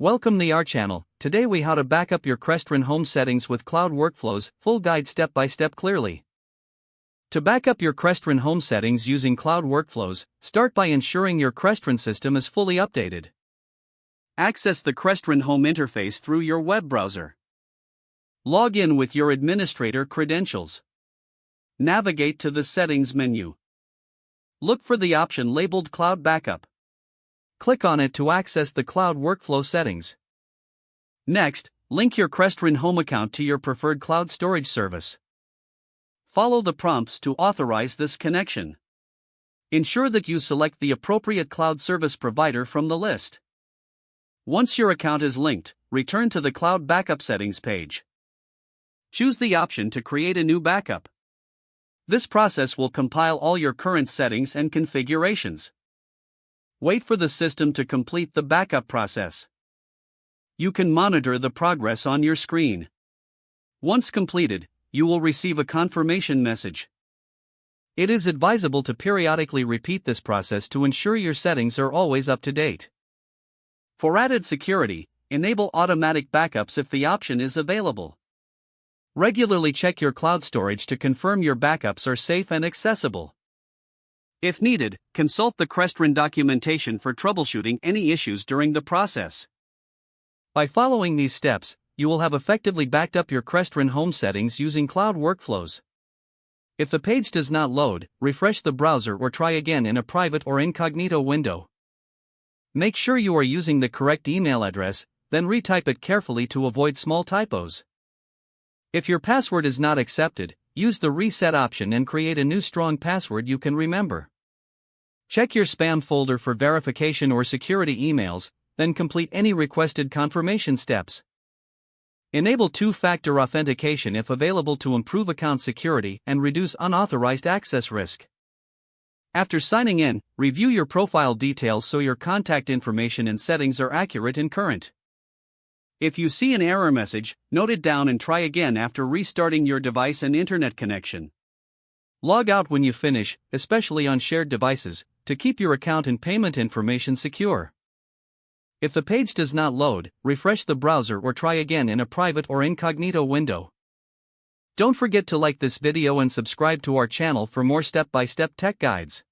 Welcome to our channel. Today we how to back up your Crestron Home settings with cloud workflows, full guide step by step clearly. To back up your Crestron Home settings using cloud workflows, start by ensuring your Crestron system is fully updated. Access the Crestron Home interface through your web browser. Log in with your administrator credentials. Navigate to the Settings menu. Look for the option labeled Cloud Backup. Click on it to access the cloud workflow settings. Next, link your Crestron Home account to your preferred cloud storage service. Follow the prompts to authorize this connection. Ensure that you select the appropriate cloud service provider from the list. Once your account is linked, return to the Cloud Backup Settings page. Choose the option to create a new backup. This process will compile all your current settings and configurations. Wait for the system to complete the backup process. You can monitor the progress on your screen. Once completed, you will receive a confirmation message. It is advisable to periodically repeat this process to ensure your settings are always up to date. For added security, enable automatic backups if the option is available. Regularly check your cloud storage to confirm your backups are safe and accessible. If needed, consult the Crestron documentation for troubleshooting any issues during the process. By following these steps, you will have effectively backed up your Crestron Home settings using cloud workflows. If the page does not load, refresh the browser or try again in a private or incognito window. Make sure you are using the correct email address, then retype it carefully to avoid small typos. If your password is not accepted, use the reset option and create a new strong password you can remember. Check your spam folder for verification or security emails, then complete any requested confirmation steps. Enable two-factor authentication if available to improve account security and reduce unauthorized access risk. After signing in, review your profile details so your contact information and settings are accurate and current. If you see an error message, note it down and try again after restarting your device and internet connection. Log out when you finish, especially on shared devices, to keep your account and payment information secure. If the page does not load, refresh the browser or try again in a private or incognito window. Don't forget to like this video and subscribe to our channel for more step-by-step tech guides.